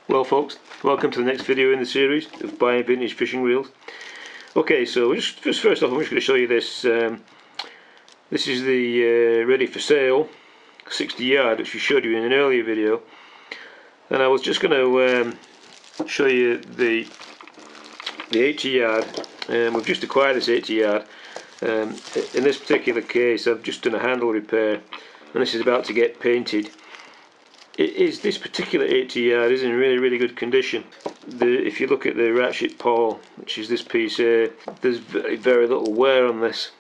Well folks, welcome to the next video in the series of buying vintage fishing reels. Okay, so just first off I'm just going to show you this. This is the ready for sale 60 yard which we showed you in an earlier video, and I was just going to show you the 80 yard. We've just acquired this 80 yard. In this particular case I've just done a handle repair and this is about to get painted. This particular 80 yard is in really good condition. If you look at the ratchet pawl, which is this piece here, there's very little wear on this.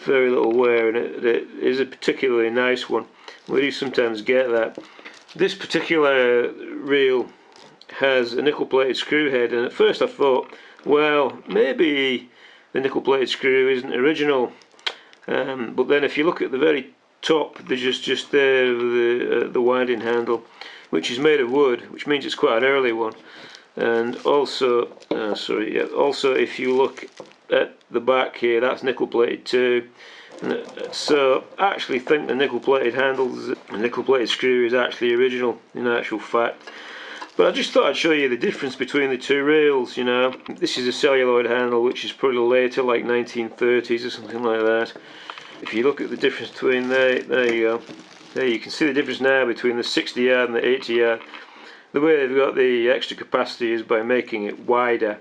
Very little wear, and it is a particularly nice one. We do sometimes get that. This particular reel has a nickel plated screw head, and at first I thought, well, maybe the nickel plated screw isn't original. But then if you look at the very top, there's just there the winding handle, which is made of wood, which means it's quite an early one. And also, also if you look at the back here, that's nickel plated too. So I actually think the nickel plated handles, the nickel plated screw is actually original in actual fact. But I just thought I'd show you the difference between the two reels. You know, this is a celluloid handle, which is probably later, like 1930s or something like that. If you look at the difference between there you go. There you can see the difference now between the 60 yard and the 80 yard. The way they've got the extra capacity is by making it wider.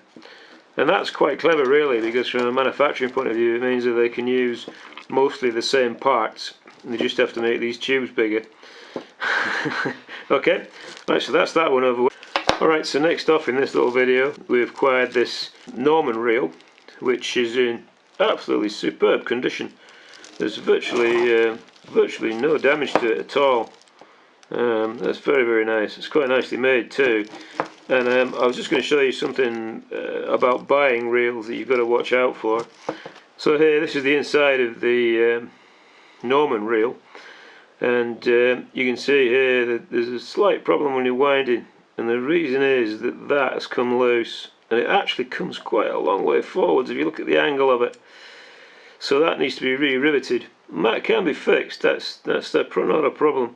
And that's quite clever really, because from a manufacturing point of view it means that they can use mostly the same parts. And they just have to make these tubes bigger. Okay, right, so that's that one over with. Alright, so next off in this little video we've acquired this Norman reel, which is in absolutely superb condition. There's virtually no damage to it at all. That's very nice. It's quite nicely made too. And I was just going to show you something about buying reels that you've got to watch out for. So here, this is the inside of the Norman reel, and you can see here that there's a slight problem when you're winding, and the reason is that that has come loose, and it actually comes quite a long way forwards if you look at the angle of it. So that needs to be re-riveted. That can be fixed, that's not a problem.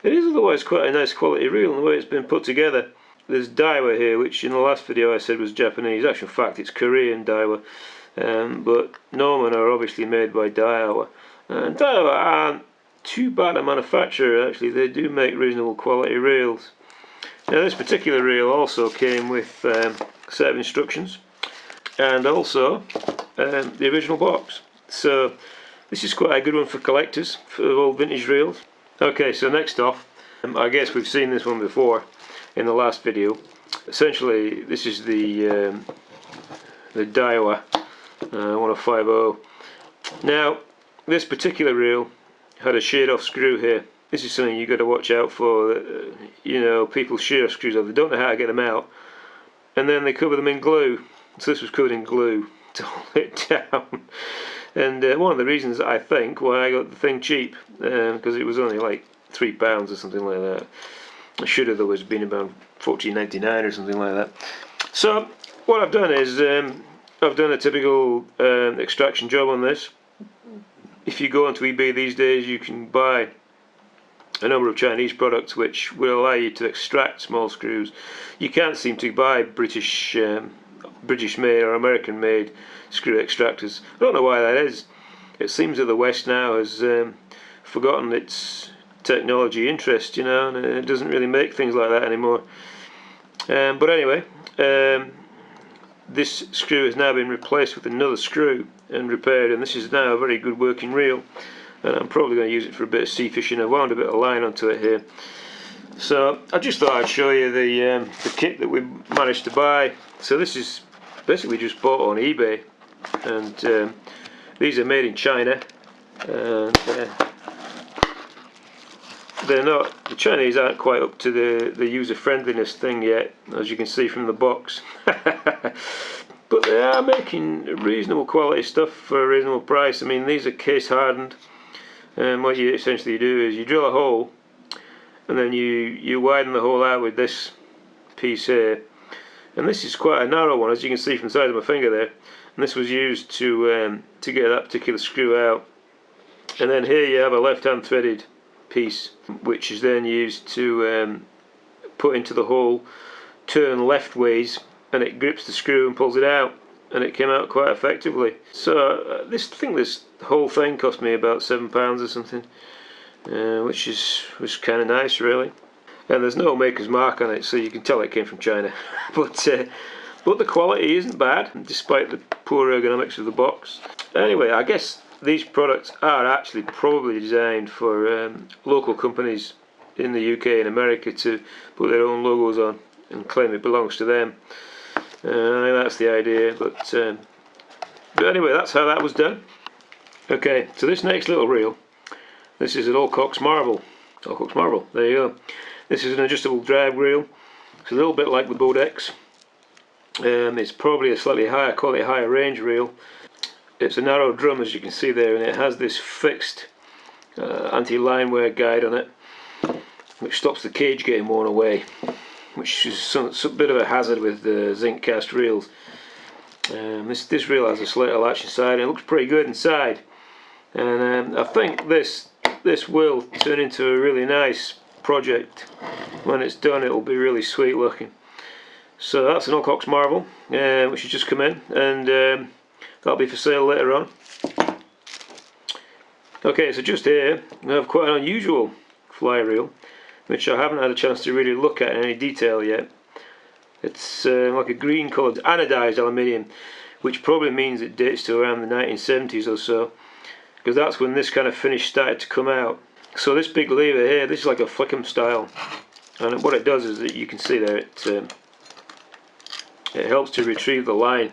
It is otherwise quite a nice quality reel in the way it's been put together. There's Daiwa here, which in the last video I said was Japanese. Actually, in fact, it's Korean Daiwa. But Norman are obviously made by Daiwa. And Daiwa aren't too bad a manufacturer, actually. They do make reasonable quality reels. Now, this particular reel also came with a set of instructions, and also the original box. So this is quite a good one for collectors, for old vintage reels. Okay, so next off, I guess we've seen this one before in the last video. Essentially, this is the Daiwa 1050. Now, this particular reel had a sheared-off screw here. This is something you've got to watch out for. You know, people shear screws off. They don't know how to get them out, and then they cover them in glue. So this was covered in glue to hold it down. And one of the reasons I think why I got the thing cheap, because it was only like £3 or something like that. I should have always been about $14.99 or something like that. So what I've done is I've done a typical extraction job on this. If you go onto eBay these days, you can buy a number of Chinese products which will allow you to extract small screws. You can't seem to buy British made or American made screw extractors. I don't know why that is. It seems that the West now has forgotten its technology interest, you know, and it doesn't really make things like that anymore. But anyway, this screw has now been replaced with another screw and repaired, and this is now a very good working reel, and I'm probably going to use it for a bit of sea fishing. I've wound a bit of line onto it here. So I just thought I'd show you the kit that we managed to buy. So this is basically just bought on eBay, and these are made in China, and the Chinese aren't quite up to the user friendliness thing yet, as you can see from the box. But they are making reasonable quality stuff for a reasonable price. I mean, these are case hardened, and what you essentially do is you drill a hole, and then you widen the hole out with this piece here. And this is quite a narrow one, as you can see from the side of my finger there. And this was used to get that particular screw out. And then here you have a left-hand threaded piece, which is then used to put into the hole, turn left ways, and it grips the screw and pulls it out, and it came out quite effectively. So I think this whole thing cost me about £7 or something, which was kind of nice really. And there's no maker's mark on it, so you can tell it came from China. but the quality isn't bad, despite the poor ergonomics of the box. Anyway, I guess these products are actually probably designed for local companies in the UK and America to put their own logos on and claim it belongs to them. I think that's the idea, but anyway, that's how that was done. Okay, so this next little reel, this is an Alcock's Marvel. Alcock's Marvel, there you go. This is an adjustable drag reel. It's a little bit like the Bodex. It's probably a slightly higher quality, higher range reel. It's a narrow drum, as you can see there, and it has this fixed anti-line wear guide on it, which stops the cage getting worn away, which is some bit of a hazard with the zinc cast reels. This reel has a Slater latch inside, and it looks pretty good inside. And I think this will turn into a really nice project. When it's done, it will be really sweet looking. So that's an Alcock's Marvel, which has just come in, and that'll be for sale later on. Okay, so just here we have quite an unusual fly reel, which I haven't had a chance to really look at in any detail yet. It's like a green coloured anodised aluminium, which probably means it dates to around the 1970s or so, because that's when this kind of finish started to come out. So this big lever here, this is like a flickum style, and what it does is that you can see there, it helps to retrieve the line,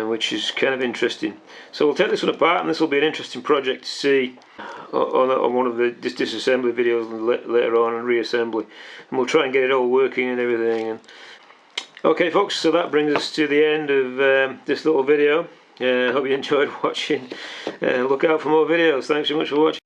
which is kind of interesting. So we'll take this one apart, and this will be an interesting project to see on one of the disassembly videos later on, and reassembly, and we'll try and get it all working and everything. And okay folks, so that brings us to the end of this little video. Hope you enjoyed watching. Look out for more videos. Thanks so much for watching.